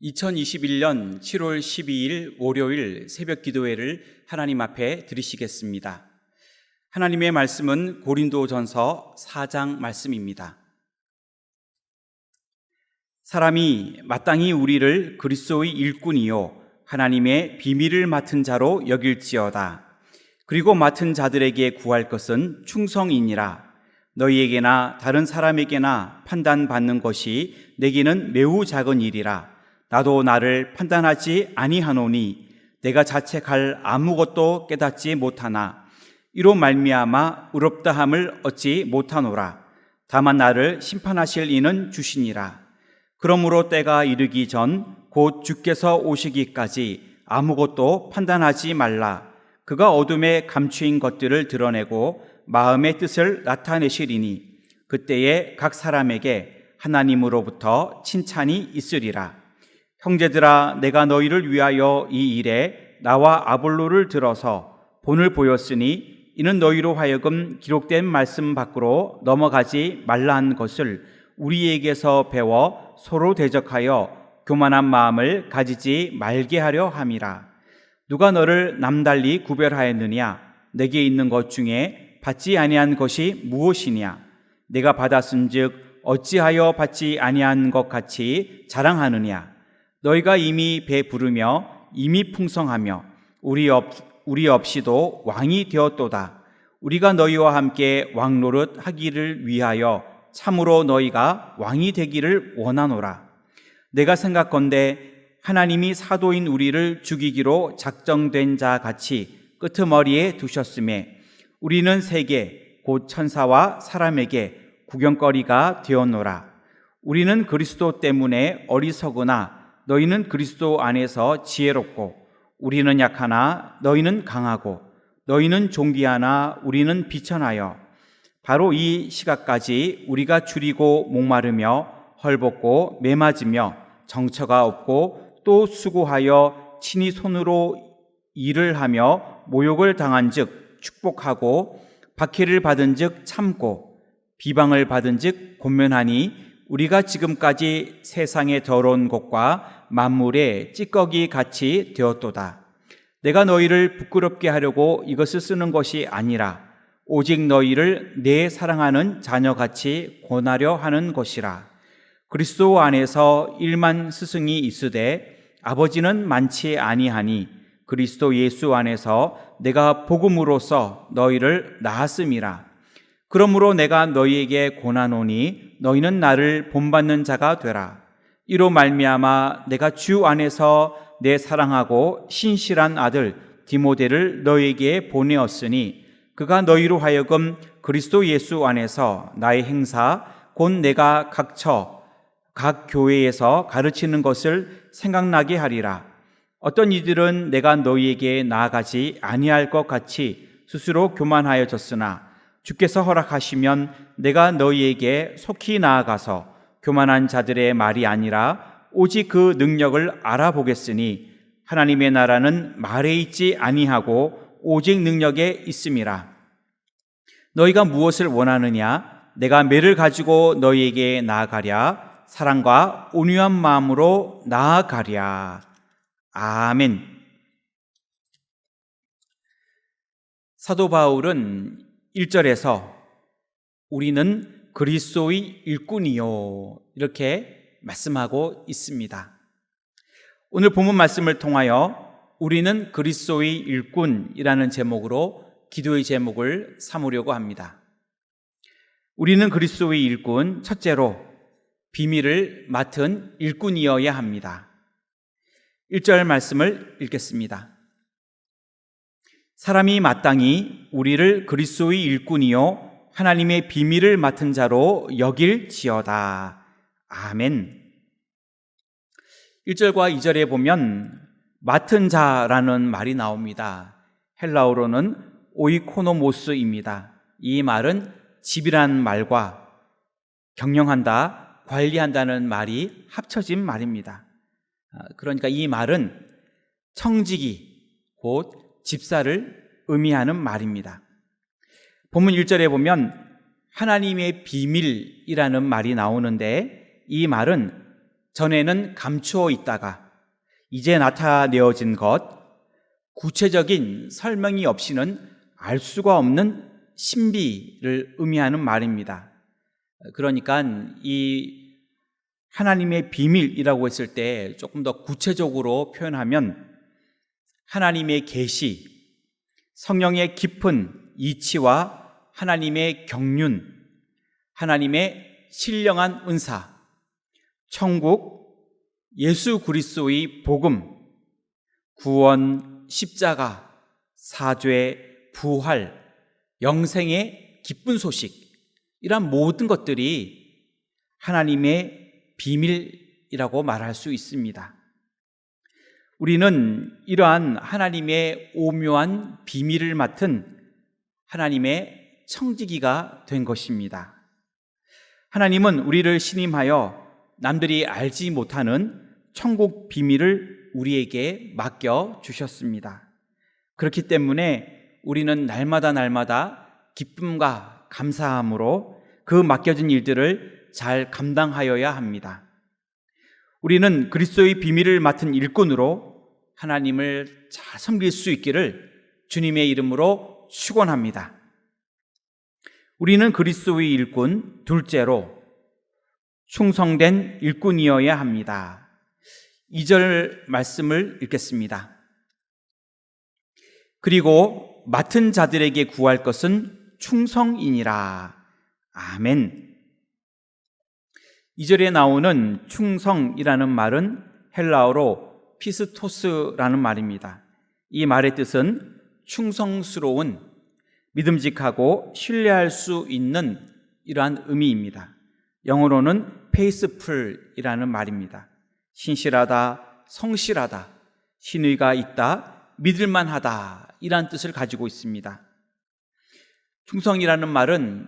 2021년 7월 12일 월요일 새벽 기도회를 하나님 앞에 드리시겠습니다. 하나님의 말씀은 고린도전서 4장 말씀입니다. 사람이 마땅히 우리를 그리스도의 일꾼이요 하나님의 비밀을 맡은 자로 여길지어다. 그리고 맡은 자들에게 구할 것은 충성이니라. 너희에게나 다른 사람에게나 판단받는 것이 내게는 매우 작은 일이라. 나도 나를 판단하지 아니하노니 내가 자책할 아무것도 깨닫지 못하나 이로 말미암아 의롭다함을 얻지 못하노라. 다만 나를 심판하실 이는 주시니라. 그러므로 때가 이르기 전 곧 주께서 오시기까지 아무것도 판단하지 말라. 그가 어둠에 감추인 것들을 드러내고 마음의 뜻을 나타내시리니 그때에 각 사람에게 하나님으로부터 칭찬이 있으리라. 형제들아, 내가 너희를 위하여 이 일에 나와 아볼로를 들어서 본을 보였으니 이는 너희로 하여금 기록된 말씀 밖으로 넘어가지 말라 한 것을 우리에게서 배워 서로 대적하여 교만한 마음을 가지지 말게 하려 함이라. 누가 너를 남달리 구별하였느냐? 내게 있는 것 중에 받지 아니한 것이 무엇이냐? 내가 받았은즉 어찌하여 받지 아니한 것 같이 자랑하느냐? 너희가 이미 배부르며 이미 풍성하며 우리 없이도 왕이 되었도다. 우리가 너희와 함께 왕노릇 하기를 위하여 참으로 너희가 왕이 되기를 원하노라. 내가 생각건대 하나님이 사도인 우리를 죽이기로 작정된 자 같이 끄트머리에 두셨음에 우리는 세계 곧 천사와 사람에게 구경거리가 되었노라. 우리는 그리스도 때문에 어리석으나 너희는 그리스도 안에서 지혜롭고 우리는 약하나 너희는 강하고 너희는 존귀하나 우리는 비천하여 바로 이 시각까지 우리가 줄이고 목마르며 헐벗고 매맞으며 정처가 없고 또 수고하여 친히 손으로 일을 하며 모욕을 당한즉 축복하고 박해를 받은즉 참고 비방을 받은즉 권면하니 우리가 지금까지 세상의 더러운 것과 만물의 찌꺼기 같이 되었도다. 내가 너희를 부끄럽게 하려고 이것을 쓰는 것이 아니라 오직 너희를 내 사랑하는 자녀같이 권하려 하는 것이라. 그리스도 안에서 1만 스승이 있으되 아버지는 많지 아니하니 그리스도 예수 안에서 내가 복음으로써 너희를 낳았음이라. 그러므로 내가 너희에게 권하노니 너희는 나를 본받는 자가 되라. 이로 말미암아 내가 주 안에서 내 사랑하고 신실한 아들 디모데를 너희에게 보내었으니 그가 너희로 하여금 그리스도 예수 안에서 나의 행사 곧 내가 각 교회에서 가르치는 것을 생각나게 하리라. 어떤 이들은 내가 너희에게 나아가지 아니할 것 같이 스스로 교만하여졌으나 주께서 허락하시면 내가 너희에게 속히 나아가서 교만한 자들의 말이 아니라 오직 그 능력을 알아보겠으니 하나님의 나라는 말에 있지 아니하고 오직 능력에 있음이라. 너희가 무엇을 원하느냐? 내가 매를 가지고 너희에게 나아가랴. 사랑과 온유한 마음으로 나아가랴. 아멘. 사도 바울은 1절에서 우리는 그리스도의 일꾼이요 이렇게 말씀하고 있습니다. 오늘 본문 말씀을 통하여 우리는 그리스도의 일꾼이라는 제목으로 기도의 제목을 삼으려고 합니다. 우리는 그리스도의 일꾼, 첫째로 비밀을 맡은 일꾼이어야 합니다. 1절 말씀을 읽겠습니다. 사람이 마땅히 우리를 그리스도의 일꾼이요 하나님의 비밀을 맡은 자로 여길지어다. 아멘. 1절과 2절에 보면 맡은 자라는 말이 나옵니다. 헬라어로는 오이코노모스입니다. 이 말은 집이라는 말과 경영한다, 관리한다는 말이 합쳐진 말입니다. 그러니까 이 말은 청지기, 곧 집사를 의미하는 말입니다. 본문 1절에 보면 하나님의 비밀이라는 말이 나오는데 이 말은 전에는 감추어 있다가 이제 나타내어진 것, 구체적인 설명이 없이는 알 수가 없는 신비를 의미하는 말입니다. 그러니까 이 하나님의 비밀이라고 했을 때 조금 더 구체적으로 표현하면 하나님의 계시, 성령의 깊은 이치와 하나님의 경륜, 하나님의 신령한 은사, 천국, 예수 그리스도의 복음, 구원, 십자가, 사죄, 부활, 영생의 기쁜 소식, 이런 모든 것들이 하나님의 비밀이라고 말할 수 있습니다. 우리는 이러한 하나님의 오묘한 비밀을 맡은 하나님의 청지기가 된 것입니다. 하나님은 우리를 신임하여 남들이 알지 못하는 천국 비밀을 우리에게 맡겨 주셨습니다. 그렇기 때문에 우리는 날마다 기쁨과 감사함으로 그 맡겨진 일들을 잘 감당하여야 합니다. 우리는 그리스도의 비밀을 맡은 일꾼으로 하나님을 잘 섬길 수 있기를 주님의 이름으로 축원합니다. 우리는 그리스도의 일꾼, 둘째로 충성된 일꾼이어야 합니다. 2절 말씀을 읽겠습니다. 그리고 맡은 자들에게 구할 것은 충성이니라. 아멘. 2절에 나오는 충성이라는 말은 헬라어로 피스토스라는 말입니다. 이 말의 뜻은 충성스러운, 믿음직하고 신뢰할 수 있는 이러한 의미입니다. 영어로는 faithful이라는 말입니다. 신실하다, 성실하다, 신의가 있다, 믿을만하다, 이러한 뜻을 가지고 있습니다. 충성이라는 말은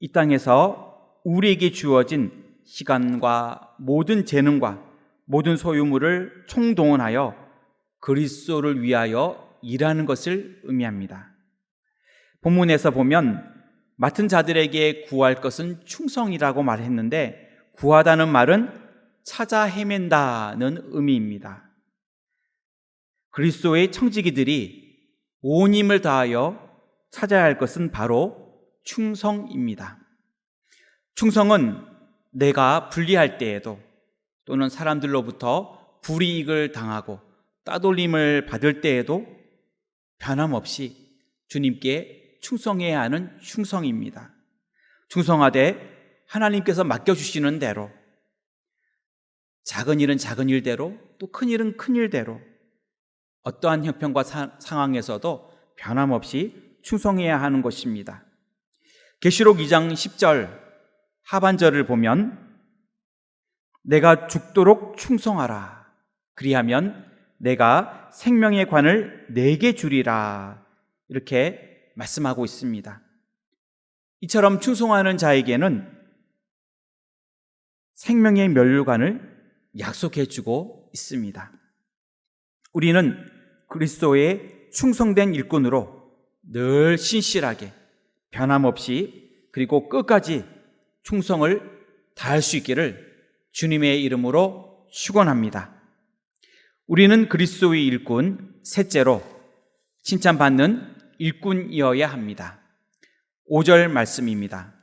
이 땅에서 우리에게 주어진 시간과 모든 재능과 모든 소유물을 총동원하여 그리스도를 위하여 일하는 것을 의미합니다. 본문에서 보면 맡은 자들에게 구할 것은 충성이라고 말했는데, 구하다는 말은 찾아 헤맨다는 의미입니다. 그리스도의 청지기들이 온 힘을 다하여 찾아야 할 것은 바로 충성입니다. 충성은 내가 불리할 때에도 또는 사람들로부터 불이익을 당하고 따돌림을 받을 때에도 변함없이 주님께 충성해야 하는 충성입니다. 충성하되 하나님께서 맡겨주시는 대로, 작은 일은 작은 일대로, 또 큰 일은 큰 일대로, 어떠한 형편과 상황에서도 변함없이 충성해야 하는 것입니다. 계시록 2장 10절 하반절을 보면 내가 죽도록 충성하라. 그리하면 내가 생명의 관을 내게 주리라. 이렇게 말씀하고 있습니다. 이처럼 충성하는 자에게는 생명의 면류관을 약속해 주고 있습니다. 우리는 그리스도의 충성된 일꾼으로 늘 신실하게 변함없이 그리고 끝까지 충성을 다할 수 있기를 주님의 이름으로 축원합니다. 우리는 그리스도의 일꾼, 셋째로 칭찬받는 일꾼이어야 합니다. 5절 말씀입니다.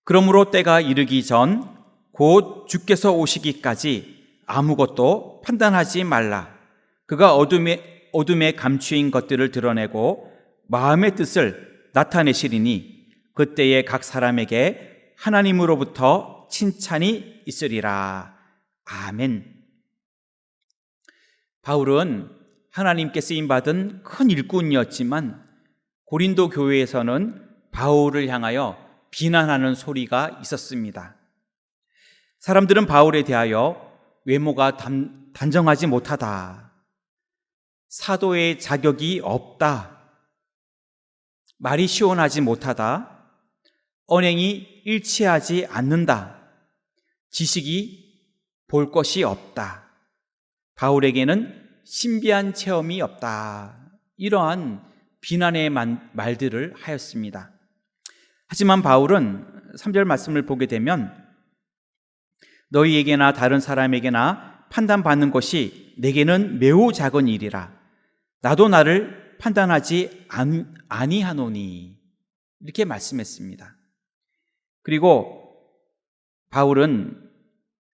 그러므로 때가 이르기 전 곧 주께서 오시기까지 아무것도 판단하지 말라. 그가 어둠에 감추인 것들을 드러내고 마음의 뜻을 나타내시리니 그때에 각 사람에게 하나님으로부터 칭찬이 있으리라. 아멘. 바울은 하나님께 쓰임받은 큰 일꾼이었지만 고린도 교회에서는 바울을 향하여 비난하는 소리가 있었습니다. 사람들은 바울에 대하여 외모가 단정하지 못하다, 사도의 자격이 없다, 말이 시원하지 못하다, 언행이 일치하지 않는다, 지식이 볼 것이 없다, 바울에게는 신비한 체험이 없다, 이러한 비난의 말들을 하였습니다. 하지만 바울은 3절 말씀을 보게 되면 너희에게나 다른 사람에게나 판단받는 것이 내게는 매우 작은 일이라. 나도 나를 판단하지 아니하노니. 이렇게 말씀했습니다. 그리고 바울은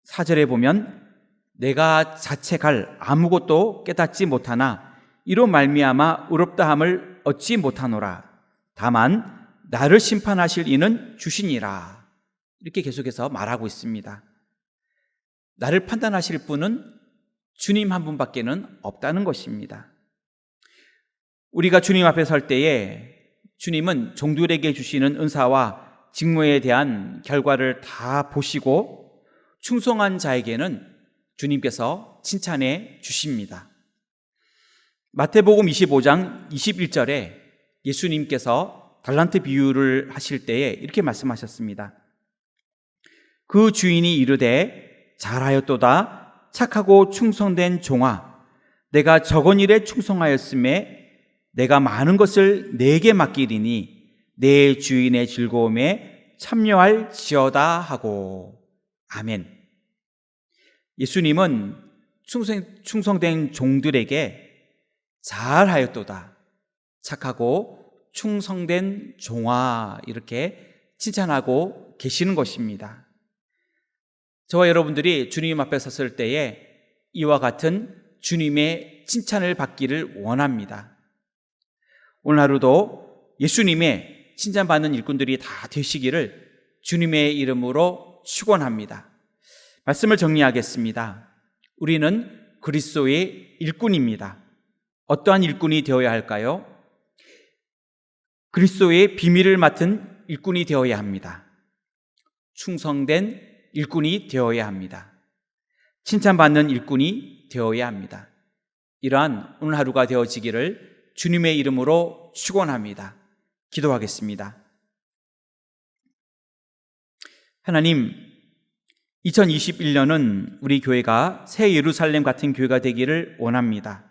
4절에 보면 내가 자책할 아무것도 깨닫지 못하나 이로 말미암아 의롭다함을 얻지 못하노라. 다만 나를 심판하실 이는 주시니라. 이렇게 계속해서 말하고 있습니다. 나를 판단하실 분은 주님 한 분밖에는 없다는 것입니다. 우리가 주님 앞에 설 때에 주님은 종들에게 주시는 은사와 직무에 대한 결과를 다 보시고 충성한 자에게는 주님께서 칭찬해 주십니다. 마태복음 25장 21절에 예수님께서 달란트 비유를 하실 때에 이렇게 말씀하셨습니다. 그 주인이 이르되 잘하였도다 착하고 충성된 종아, 내가 적은 일에 충성하였음에 내가 많은 것을 내게 맡기리니 내 주인의 즐거움에 참여할지어다 하고. 아멘. 예수님은 충성된 종들에게 잘하였도다 착하고 충성된 종아 이렇게 칭찬하고 계시는 것입니다. 저와 여러분들이 주님 앞에 섰을 때에 이와 같은 주님의 칭찬을 받기를 원합니다. 오늘 하루도 예수님의 칭찬받는 일꾼들이 다 되시기를 주님의 이름으로 축원합니다. 말씀을 정리하겠습니다. 우리는 그리스도의 일꾼입니다. 어떠한 일꾼이 되어야 할까요? 그리스도의 비밀을 맡은 일꾼이 되어야 합니다. 충성된 일꾼이 되어야 합니다. 칭찬받는 일꾼이 되어야 합니다. 이러한 오늘 하루가 되어지기를 주님의 이름으로 축원합니다. 기도하겠습니다. 하나님, 2021년은 우리 교회가 새 예루살렘 같은 교회가 되기를 원합니다.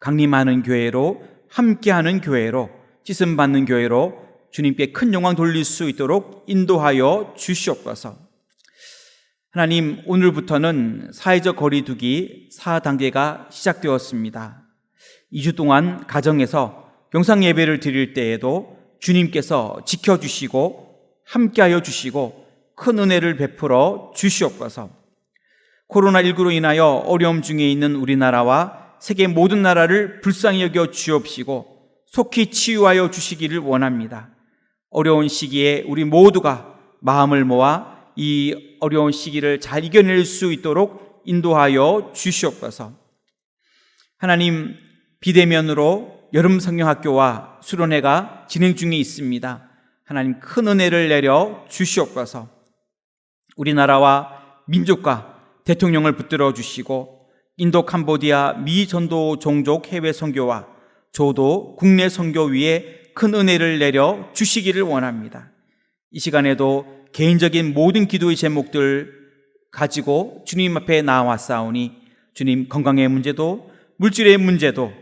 강림하는 교회로, 함께하는 교회로, 찢음받는 교회로 주님께 큰 영광 돌릴 수 있도록 인도하여 주시옵소서. 하나님, 오늘부터는 사회적 거리두기 4단계가 시작되었습니다. 2주 동안 가정에서 영상 예배를 드릴 때에도 주님께서 지켜주시고 함께하여 주시고 큰 은혜를 베풀어 주시옵소서. 코로나19로 인하여 어려움 중에 있는 우리나라와 세계 모든 나라를 불쌍히 여겨 주옵시고 속히 치유하여 주시기를 원합니다. 어려운 시기에 우리 모두가 마음을 모아 이 어려운 시기를 잘 이겨낼 수 있도록 인도하여 주시옵소서. 하나님, 비대면으로 여름 성경학교와 수련회가 진행 중에 있습니다. 하나님, 큰 은혜를 내려 주시옵소서. 우리나라와 민족과 대통령을 붙들어 주시고 인도, 캄보디아, 미 전도 종족 해외 선교와 조도 국내 선교 위에 큰 은혜를 내려 주시기를 원합니다. 이 시간에도 개인적인 모든 기도의 제목들 가지고 주님 앞에 나와싸우니 주님, 건강의 문제도, 물질의 문제도,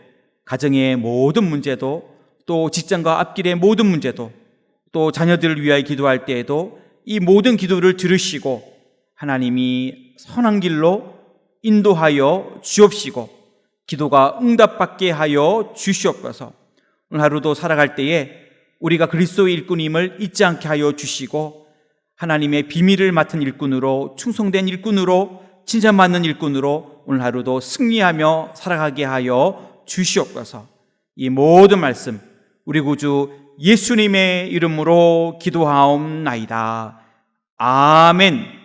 가정의 모든 문제도, 또 직장과 앞길의 모든 문제도, 또 자녀들을 위하여 기도할 때에도 이 모든 기도를 들으시고 하나님이 선한 길로 인도하여 주옵시고 기도가 응답받게 하여 주시옵소서. 오늘 하루도 살아갈 때에 우리가 그리스도의 일꾼임을 잊지 않게 하여 주시고 하나님의 비밀을 맡은 일꾼으로, 충성된 일꾼으로, 칭찬받는 일꾼으로 오늘 하루도 승리하며 살아가게 하여 주시옵소서. 이 모든 말씀 우리 구주 예수님의 이름으로 기도하옵나이다. 아멘.